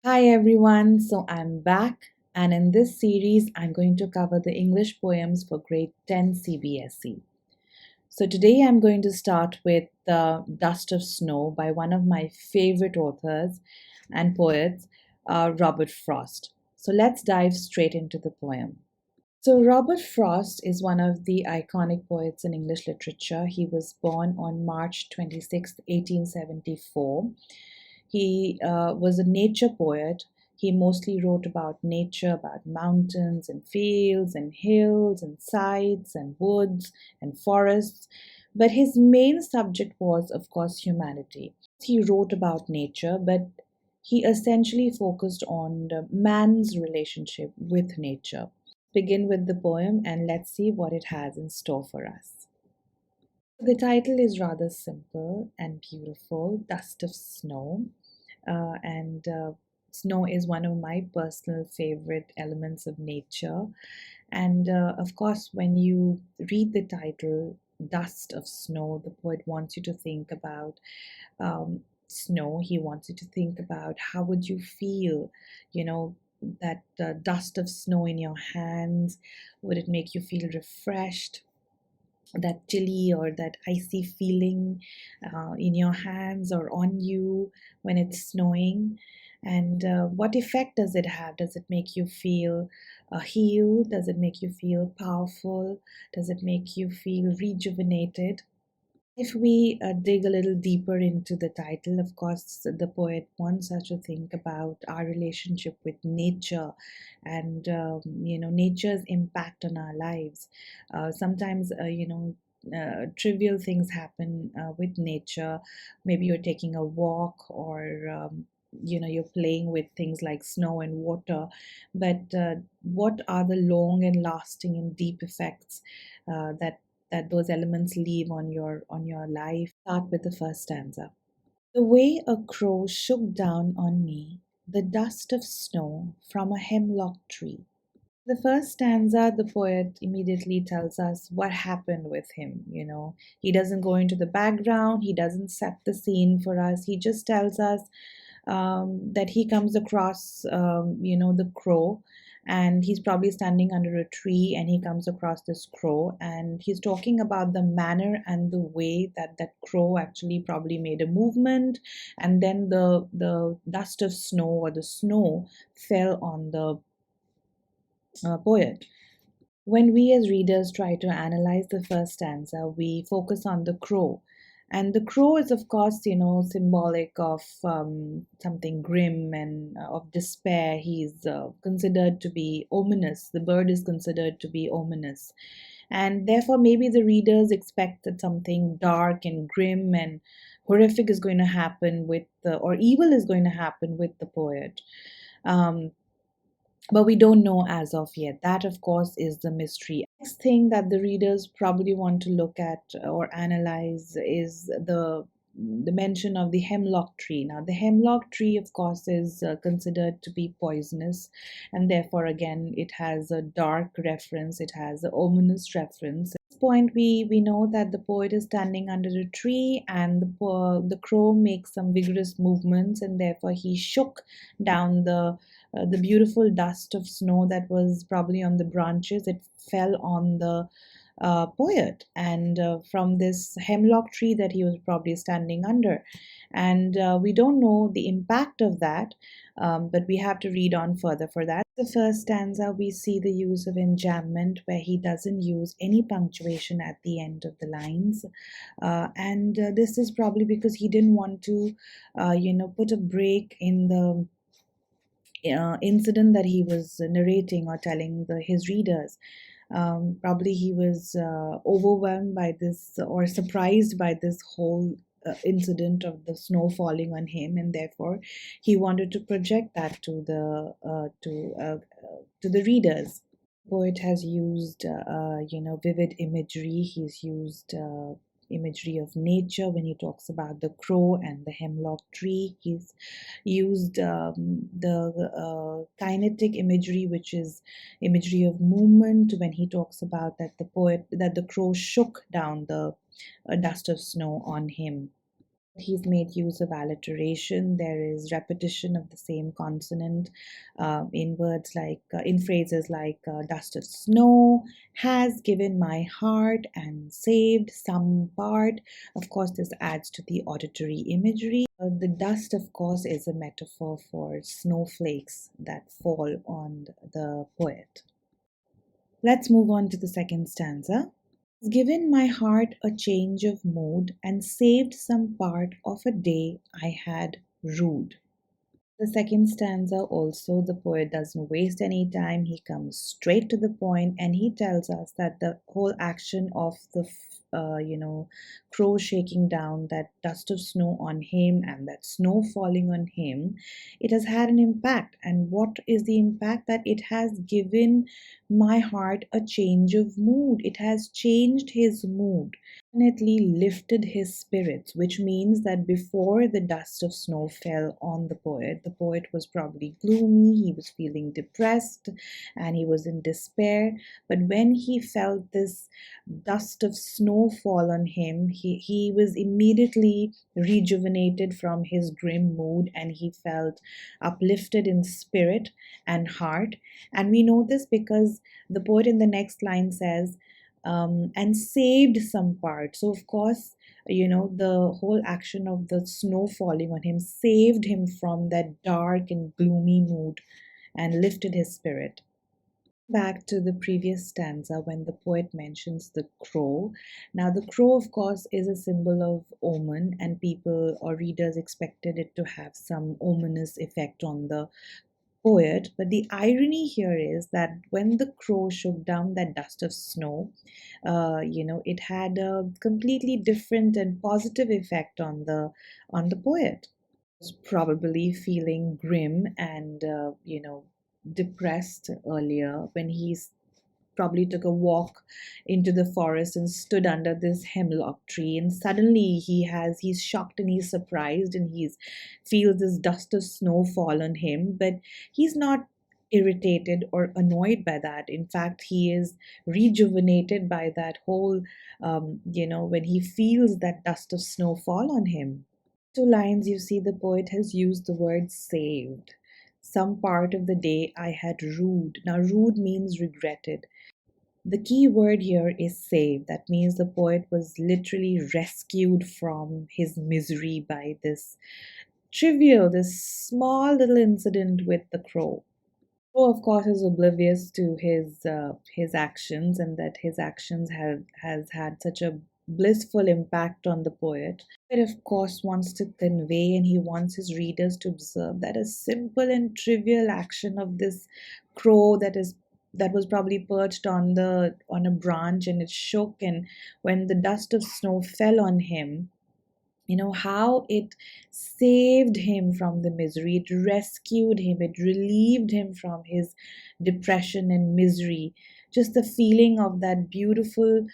Hi everyone, so I'm back, and in this series, I'm going to cover the English poems for grade 10 CBSE. So today, I'm going to start with The Dust of Snow by one of my favorite authors and poets, Robert Frost. So let's dive straight into the poem. So, Robert Frost is one of the iconic poets in English literature. He was born on March 26th, 1874. He was a nature poet. He mostly wrote about nature, about mountains and fields and hills and sights and woods and forests. But his main subject was, of course, humanity. He wrote about nature, but he essentially focused on the man's relationship with nature. Begin with the poem and let's see what it has in store for us. The title is rather simple and beautiful, Dust of Snow. And snow is one of my personal favorite elements of nature. And of course, when you read the title, Dust of Snow, the poet wants you to think about snow. He wants you to think about how would you feel, you know, that dust of snow in your hands. Would it make you feel refreshed? That chilly or that icy feeling in your hands or on you when it's snowing, and what effect does it have? Does it make you feel healed? Does it make you feel powerful? Does it make you feel rejuvenated? If we dig a little deeper into the title, of course, the poet wants us to think about our relationship with nature and, nature's impact on our lives. Sometimes, trivial things happen with nature. Maybe you're taking a walk or you're playing with things like snow and water, but what are the long and lasting and deep effects that those elements leave on your life? Start with the first stanza. The way a crow shook down on me the dust of snow from a hemlock tree. The first stanza, the poet immediately tells us what happened with him. He doesn't go into the background, he doesn't set the scene for us. He just tells us that he comes across, the crow, and he's probably standing under a tree, and he comes across this crow, and he's talking about the manner and the way that that crow actually probably made a movement, and then the dust of snow or the snow fell on the poet. When we as readers try to analyze the first stanza, we focus on the crow. And the crow is, of course, symbolic of something grim and of despair. He's considered to be ominous. The bird is considered to be ominous. And therefore, maybe the readers expect that something dark and grim and horrific is going to happen or evil is going to happen with the poet. Um, but we don't know as of yet. That, of course, is the mystery. Next thing that the readers probably want to look at or analyze is the mention of the hemlock tree. Now, the hemlock tree, of course, is considered to be poisonous, and therefore, again, it has a dark reference, it has an ominous reference. At this point, we know that the poet is standing under a tree, and the crow makes some vigorous movements, and therefore, he shook down the beautiful dust of snow that was probably on the branches. It fell on the poet, and from this hemlock tree that he was probably standing under. And we don't know the impact of that, but we have to read on further for that. The first stanza, we see the use of enjambment where he doesn't use any punctuation at the end of the lines. And this is probably because he didn't want to, put a break in the incident that he was narrating or telling his readers. Probably he was overwhelmed by this or surprised by this whole incident of the snow falling on him, and therefore he wanted to project that to the readers. Poet has used, vivid imagery. He's used imagery of nature when he talks about the crow and the hemlock tree. He's used the kinetic imagery, which is imagery of movement, when he talks about that the crow shook down the dust of snow on him. He's made use of alliteration. There is repetition of the same consonant in words like, in phrases like, dust of snow has given my heart and saved some part. Of course, this adds to the auditory imagery. The dust, of course, is a metaphor for snowflakes that fall on the poet. Let's move on to the second stanza. Has given my heart a change of mood and saved some part of a day I had rued. The second stanza also, the poet doesn't waste any time. He comes straight to the point and he tells us that the whole action of the crow shaking down that dust of snow on him and that snow falling on him, it has had an impact. And what is the impact? That it has given my heart a change of mood. It has changed his mood, definitely lifted his spirits, which means that before the dust of snow fell on the poet was probably gloomy, he was feeling depressed, and he was in despair. But when he felt this dust of snow fall on him, he was immediately rejuvenated from his grim mood, and he felt uplifted in spirit and heart. And we know this because the poet in the next line says, and saved some part. So, of course, the whole action of the snow falling on him saved him from that dark and gloomy mood and lifted his spirit. Back to the previous stanza when the poet mentions the crow. Now, the crow, of course, is a symbol of omen, and people or readers expected it to have some ominous effect on the poet. But the irony here is that when the crow shook down that dust of snow, it had a completely different and positive effect on the poet. He was probably feeling grim and depressed earlier when he's probably took a walk into the forest and stood under this hemlock tree, and suddenly he's shocked and he's surprised and he's feels this dust of snow fall on him, but he's not irritated or annoyed by that. In fact, he is rejuvenated by that whole when he feels that dust of snow fall on him. Two lines, you see the poet has used the word saved. Some part of the day I had rued. Now rued means regretted. The key word here is saved. That means the poet was literally rescued from his misery by this small little incident with the crow. Crow, of course, is oblivious to his actions, and that his actions has had such a blissful impact on the poet. But of course, wants to convey, and he wants his readers to observe that a simple and trivial action of this crow that was probably perched on a branch, and it shook, and when the dust of snow fell on him, how it saved him from the misery, it rescued him, it relieved him from his depression and misery. Just the feeling of that beautiful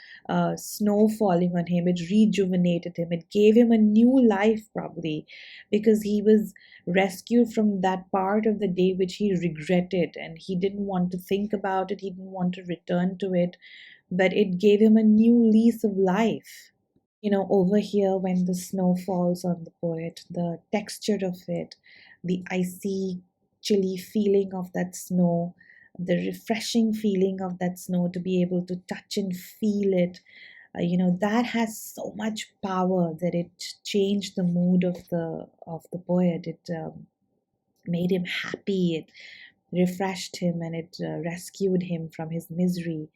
snow falling on him, it rejuvenated him, it gave him a new life, probably because he was rescued from that part of the day which he regretted, and he didn't want to think about it, he didn't want to return to it, but it gave him a new lease of life. Over here, when the snow falls on the poet, the texture of it, the icy, chilly feeling of that snow, the refreshing feeling of that snow to be able to touch and feel it, that has so much power that it changed the mood of the poet. It made him happy. It refreshed him, and it rescued him from his misery,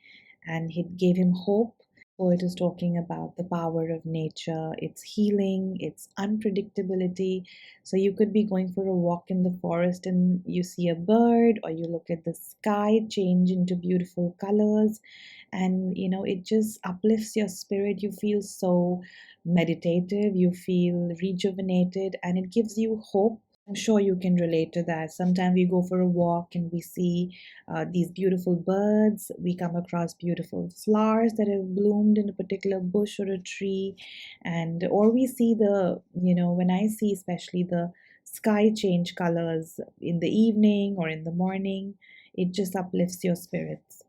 and it gave him hope. Poet is talking about the power of nature, its healing, its unpredictability. So you could be going for a walk in the forest and you see a bird, or you look at the sky change into beautiful colors, and it just uplifts your spirit. You feel so meditative, you feel rejuvenated, and it gives you hope. I'm sure you can relate to that. Sometimes we go for a walk and we see these beautiful birds. We come across beautiful flowers that have bloomed in a particular bush or a tree, and or we see when I see especially the sky change colors in the evening or in the morning, it just uplifts your spirits.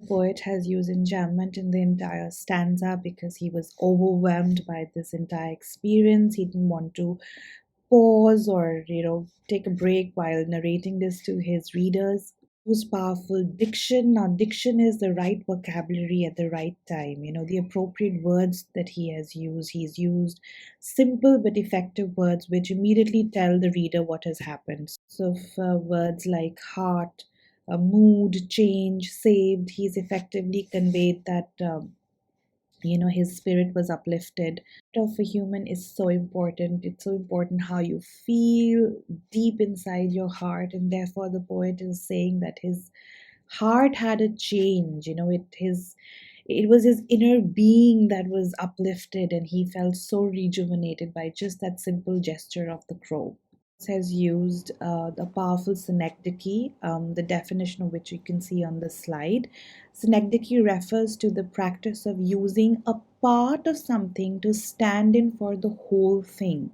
The poet has used enjambment in the entire stanza because he was overwhelmed by this entire experience. He didn't want to pause or take a break while narrating this to his readers. Use powerful diction. Now diction is the right vocabulary at the right time, the appropriate words that he has used. He's used simple but effective words which immediately tell the reader what has happened. So words like heart, mood, change, saved, he's effectively conveyed that his spirit was uplifted. Of a human is so important. It's so important how you feel deep inside your heart, and therefore the poet is saying that his heart had a change. It was his inner being that was uplifted, and he felt so rejuvenated by just that simple gesture of the crow. Has used the powerful synecdoche, the definition of which you can see on the slide. Synecdoche refers to the practice of using a part of something to stand in for the whole thing.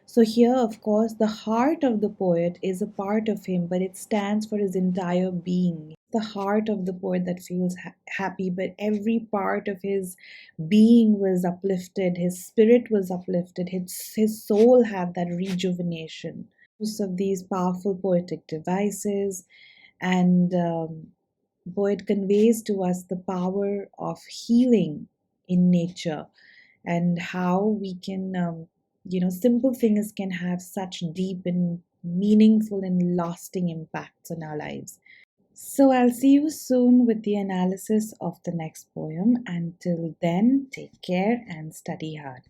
So, here, of course, the heart of the poet is a part of him, but it stands for his entire being. The heart of the poet that feels happy, but every part of his being was uplifted, his spirit was uplifted, his soul had that rejuvenation. Use of these powerful poetic devices, and poet conveys to us the power of healing in nature and how we can simple things can have such deep and meaningful and lasting impacts on our lives. So I'll see you soon with the analysis of the next poem. Until then, take care and study hard.